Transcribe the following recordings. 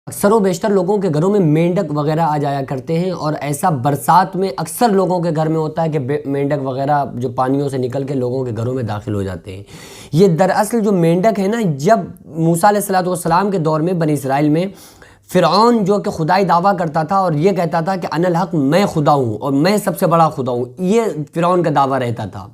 اکثر و بیشتر لوگوں کے گھروں میں مینڈک وغیرہ آ جایا کرتے ہیں، اور ایسا برسات میں اکثر لوگوں کے گھر میں ہوتا ہے کہ مینڈک وغیرہ جو پانیوں سے نکل کے لوگوں کے گھروں میں داخل ہو جاتے ہیں۔ یہ دراصل جو مینڈک ہے نا، جب موسیٰ علیہ السلام کے دور میں بنی اسرائیل میں فرعون جو کہ خدائی دعویٰ کرتا تھا اور یہ کہتا تھا کہ انا الحق، میں خدا ہوں اور میں سب سے بڑا خدا ہوں، یہ فرعون کا دعویٰ رہتا تھا۔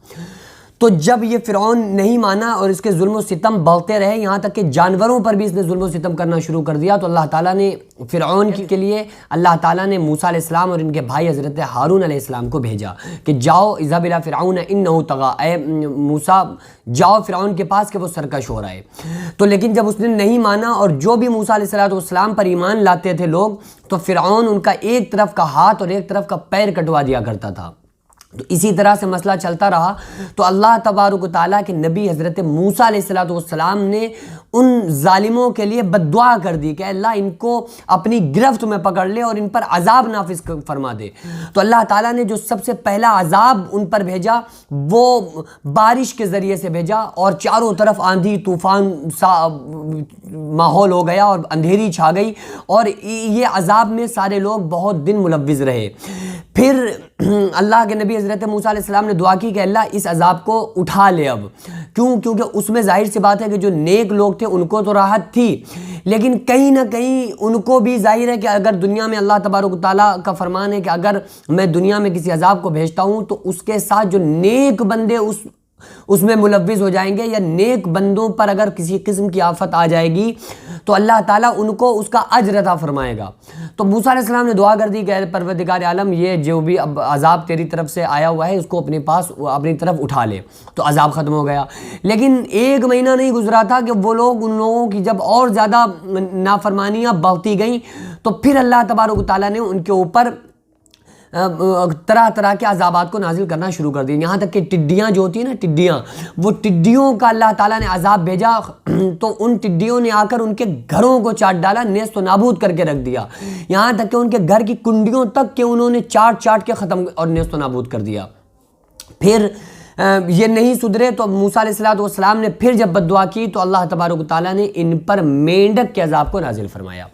تو جب یہ فرعون نہیں مانا اور اس کے ظلم و ستم بڑھتے رہے، یہاں تک کہ جانوروں پر بھی اس نے ظلم و ستم کرنا شروع کر دیا، تو اللہ تعالیٰ نے فرعون کے لیے اللہ تعالیٰ نے موسیٰ علیہ السلام اور ان کے بھائی حضرت ہارون علیہ السلام کو بھیجا کہ جاؤ اذهب الی فرعون انہ طغی، اے موسیٰ جاؤ فرعون کے پاس کہ وہ سرکش ہو رہا ہے۔ تو لیکن جب اس نے نہیں مانا، اور جو بھی موسیٰ علیہ السلام پر ایمان لاتے تھے لوگ، تو فرعون ان کا ایک طرف کا ہاتھ اور ایک طرف کا پیر کٹوا دیا کرتا تھا۔ تو اسی طرح سے مسئلہ چلتا رہا، تو اللہ تبارک و تعالیٰ کے نبی حضرت موسیٰ علیہ السلام نے ان ظالموں کے لیے بد دعا کر دی کہ اللہ ان کو اپنی گرفت میں پکڑ لے اور ان پر عذاب نافذ فرما دے۔ تو اللہ تعالیٰ نے جو سب سے پہلا عذاب ان پر بھیجا وہ بارش کے ذریعے سے بھیجا، اور چاروں طرف آندھی طوفان سا ماحول ہو گیا اور اندھیری چھا گئی، اور یہ عذاب میں سارے لوگ بہت دن ملوث رہے۔ پھر اللہ کے نبی حضرت موسیٰ علیہ السلام نے دعا کی کہ اللہ اس عذاب کو اٹھا لے اب، کیونکہ اس میں ظاہر سی بات ہے کہ جو نیک لوگ تھے ان کو تو راحت تھی، لیکن کہیں نہ کہیں ان کو بھی ظاہر ہے کہ اگر دنیا میں اللہ تبارک و تعالیٰ کا فرمان ہے کہ اگر میں دنیا میں کسی عذاب کو بھیجتا ہوں تو اس کے ساتھ جو نیک بندے اس میں ملوث ہو جائیں گے، یا نیک بندوں پر اگر کسی قسم کی آفت آ جائے گی تو اللہ تعالیٰ ان کو اس کا اجر عطا فرمائے گا۔ تو موسیٰ علیہ السلام نے دعا کر دی کہ اے پروردگار عالم، یہ جو بھی اب عذاب تیری طرف سے آیا ہوا ہے اس کو اپنی طرف اٹھا لے۔ تو عذاب ختم ہو گیا، لیکن ایک مہینہ نہیں گزرا تھا کہ وہ لوگ، ان لوگوں کی جب اور زیادہ نافرمانیاں بڑھتی گئیں تو پھر اللہ تبارک و تعالیٰ نے ان کے اوپر طرح طرح کے عذابات کو نازل کرنا شروع کر دی، یہاں تک کہ ٹڈیاں جو ہوتی ہیں نا، ٹڈیاں، وہ ٹڈیوں کا اللہ تعالیٰ نے عذاب بھیجا، تو ان ٹڈیوں نے آ کر ان کے گھروں کو چاٹ ڈالا، نیست و نابود کر کے رکھ دیا، یہاں تک کہ ان کے گھر کی کنڈیوں تک کہ انہوں نے چاٹ کے ختم اور نیست و نابود کر دیا۔ پھر یہ نہیں سدھرے تو موسیٰ علیہ السلام نے پھر جب بد دعا کی تو اللہ تبارک و تعالیٰ نے ان پر مینڈک کے عذاب کو نازل فرمایا۔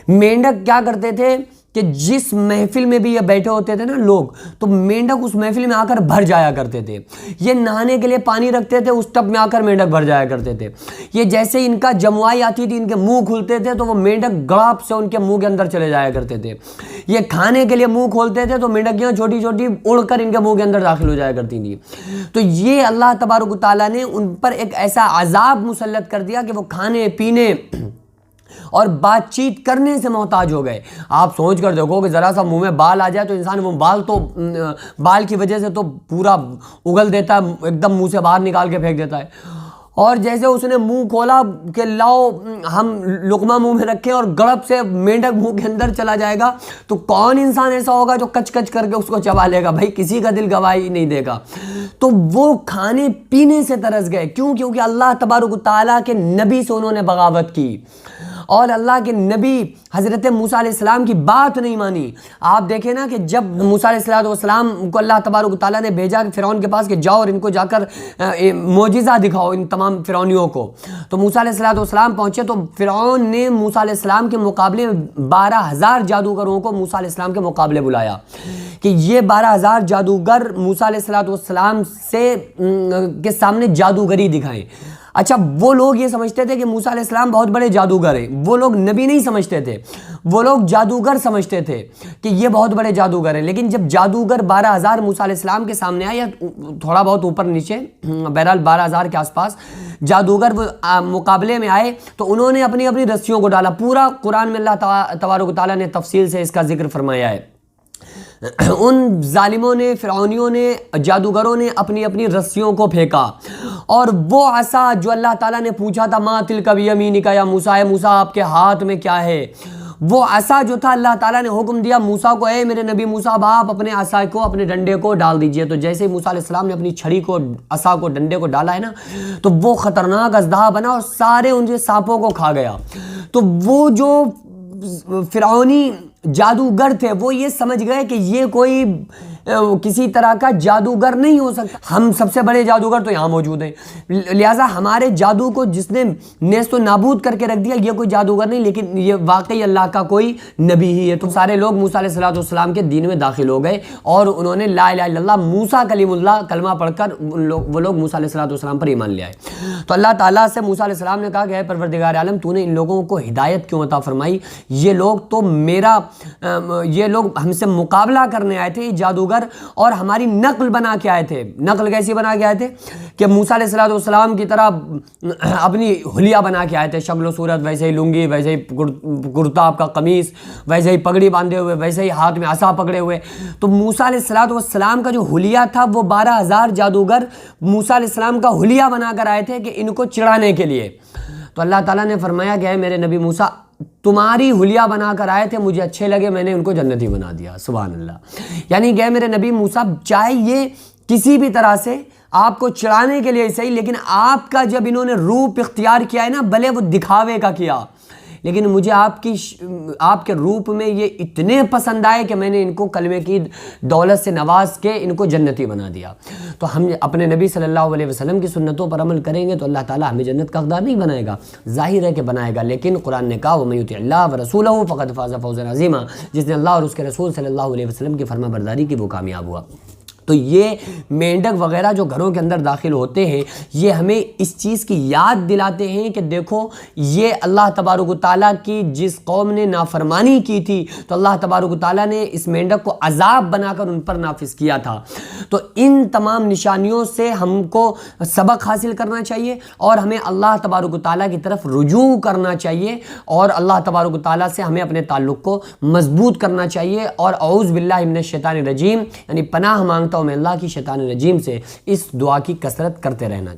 مینڈک کیا کرتے تھے کہ جس محفل میں بھی یہ بیٹھے ہوتے تھے نا لوگ، تو مینڈک اس محفل میں آ کر بھر جایا کرتے تھے۔ یہ نہانے کے لیے پانی رکھتے تھے، اس ٹب میں آ کر مینڈک بھر جایا کرتے تھے۔ یہ جیسے ان کا جموائی آتی تھی، ان کے منہ کھلتے تھے تو وہ مینڈک گڑاپ سے ان کے منہ کے اندر چلے جایا کرتے تھے۔ یہ کھانے کے لیے منہ کھولتے تھے تو مینڈکیاں چھوٹی چھوٹی اڑ کر ان کے منہ کے اندر داخل ہو جایا کرتی تھیں۔ تو یہ اللہ تبارک و تعالیٰ نے ان پر ایک ایسا عذاب مسلط کر دیا کہ وہ کھانے پینے اور بات چیت کرنے سے محتاج ہو گئے۔ آپ سوچ کر دیکھو کہ ذرا سا منہ میں بال آ جائے تو انسان وہ بال کی وجہ سے تو پورا اگل دیتا ہے، ایک دم منہ سے باہر نکال کے پھینک دیتا ہے، اور جیسے اس نے منہ کھولا کہ لاؤ ہم لقمہ منہ میں رکھیں اور گڑپ سے مینڈک منہ کے اندر چلا جائے گا، تو کون انسان ایسا ہوگا جو کچ کچ کر کے اس کو چبا لے گا؟ بھائی کسی کا دل گواہی نہیں دے گا۔ تو وہ کھانے پینے سے ترس گئے، کیونکہ اللہ تبارک و تعالیٰ کے نبی سے انہوں نے بغاوت کی اور اللہ کے نبی حضرت موسیٰ علیہ السلام کی بات نہیں مانی۔ آپ دیکھیں نا کہ جب موسیٰ علیہ السلام کو اللہ تبارک و تعالیٰ نے بھیجا فرعون کے پاس کہ جاؤ اور ان کو جا کر معجزہ دکھاؤ ان تمام فرعونیوں کو، تو موسیٰ علیہ السلام پہنچے تو فرعون نے موسیٰ علیہ السلام کے مقابلے میں 12,000 جادوگروں کو موسیٰ علیہ السلام کے مقابلے بلایا کہ یہ 12,000 جادوگر موسیٰ علیہ السلام کے سامنے جادوگری دکھائیں۔ اچھا، وہ لوگ یہ سمجھتے تھے کہ موسیٰ علیہ السلام بہت بڑے جادوگر ہیں، وہ لوگ نبی نہیں سمجھتے تھے، وہ لوگ جادوگر سمجھتے تھے کہ یہ بہت بڑے جادوگر ہیں۔ لیکن جب جادوگر 12,000 موسیٰ علیہ السلام کے سامنے آئے، یا تھوڑا بہت اوپر نیچے، بہرحال 12,000 کے آس پاس جادوگر مقابلے میں آئے، تو انہوں نے اپنی اپنی رسیوں کو ڈالا۔ پورا قرآن میں اللہ تبارک و تعالیٰ نے تفصیل سے اس کا ذکر فرمایا ہے۔ ان ظالموں نے، فرعونیوں نے، جادوگروں نے اپنی اپنی رسیوں کو پھینکا، اور وہ عصا جو اللہ تعالیٰ نے پوچھا تھا ما تلک بیمینک یا موسیٰ، اے موسیٰ آپ کے ہاتھ میں کیا ہے، وہ عصا جو تھا اللہ تعالیٰ نے حکم دیا موسیٰ کو، اے میرے نبی موسیٰ آپ اپنے عصا کو، اپنے ڈنڈے کو ڈال دیجئے۔ تو جیسے موسیٰ علیہ السلام نے اپنی چھڑی کو، عصا کو، ڈنڈے کو ڈالا ہے نا، تو وہ خطرناک اژدہا بنا اور سارے ان کے سانپوں کو کھا گیا۔ تو وہ جو فرعونی جادوگر تھے وہ یہ سمجھ گئے کہ یہ کوئی کسی طرح کا جادوگر نہیں ہو سکتا. ہم سب سے بڑے جادوگر تو یہاں موجود ہیں, لہٰذا ہمارے جادو کو جس نے نیست و نابود کر کے رکھ دیا یہ کوئی جادوگر نہیں, لیکن یہ واقعی اللہ کا کوئی نبی ہی ہے. تو سارے لوگ موسیٰ علیہ السلام کے دین میں داخل ہو گئے اور انہوں نے لا الہ الا اللہ موسیٰ کلیم اللہ کلمہ پڑھ کر وہ لوگ موسیٰ علیہ السلام پر ایمان لے آئے. تو اللہ تعالیٰ سے موسیٰ علیہ السلام نے کہا کہ اے پروردگار عالم تو نے ان لوگوں کو ہدایت کیوں عطا فرمائی, یہ لوگ ہم سے مقابلہ کرنے آئے تھے جادوگر, اور ہماری نقل بنا کے آئے تھے. نقل کیسی بنا کے آئے تھے کہ موسیٰ علیہ السلام کی طرح اپنی حلیہ بنا کے آئے تھے, شکل و صورت ویسے ہی لنگی, ویسے ہی کرتا آپ کا قمیص, ویسے ہی پگڑی باندھے ہوئے, ویسے ہی ہاتھ میں عصا پکڑے ہوئے. تو موسیٰ علیہ السلام کا جو حلیہ تھا وہ 12,000 جادوگر موسیٰ علیہ السلام کا حلیہ بنا کر آئے تھے کہ ان کو چڑھانے کے لیے. تو اللہ تعالیٰ نے فرمایا کہ اے میرے نبی موسیٰ تمہاری حلیہ بنا کر آئے تھے, مجھے اچھے لگے, میں نے ان کو جنتی بنا دیا. سبحان اللہ. یعنی کہ میرے نبی موسیٰ چاہے یہ کسی بھی طرح سے آپ کو چڑھانے کے لیے صحیح, لیکن آپ کا جب انہوں نے روپ اختیار کیا ہے نا, بھلے وہ دکھاوے کا کیا, لیکن مجھے آپ کے روپ میں یہ اتنے پسند آئے کہ میں نے ان کو کلمے کی دولت سے نواز کے ان کو جنتی بنا دیا. تو ہم اپنے نبی صلی اللہ علیہ وسلم کی سنتوں پر عمل کریں گے تو اللہ تعالیٰ ہمیں جنت کا حقدار نہیں بنائے گا, ظاہر ہے کہ بنائے گا, لیکن قرآن نے کہا وَمَن یُطِعِ اللَّهَ وَرَسُولَهُ فَقَدْ فَازَ فَوْزًا عَظِیمًا, جس نے اللہ اور اس کے رسول صلی اللہ علیہ وسلم کی فرما برداری کی وہ کامیاب ہوا. تو یہ مینڈک وغیرہ جو گھروں کے اندر داخل ہوتے ہیں یہ ہمیں اس چیز کی یاد دلاتے ہیں کہ دیکھو یہ اللہ تبارک و تعالیٰ کی جس قوم نے نافرمانی کی تھی تو اللہ تبارک و تعالیٰ نے اس مینڈک کو عذاب بنا کر ان پر نافذ کیا تھا. تو ان تمام نشانیوں سے ہم کو سبق حاصل کرنا چاہیے اور ہمیں اللہ تبارک و تعالیٰ کی طرف رجوع کرنا چاہیے اور اللہ تبارک و تعالیٰ سے ہمیں اپنے تعلق کو مضبوط کرنا چاہیے. اور اعوذ باللہ من الشیطان الرجیم یعنی پناہ مانگتا ہوں میں اللہ کی شیطان الرجیم سے, اس دعا کی کثرت کرتے رہنا چاہیے.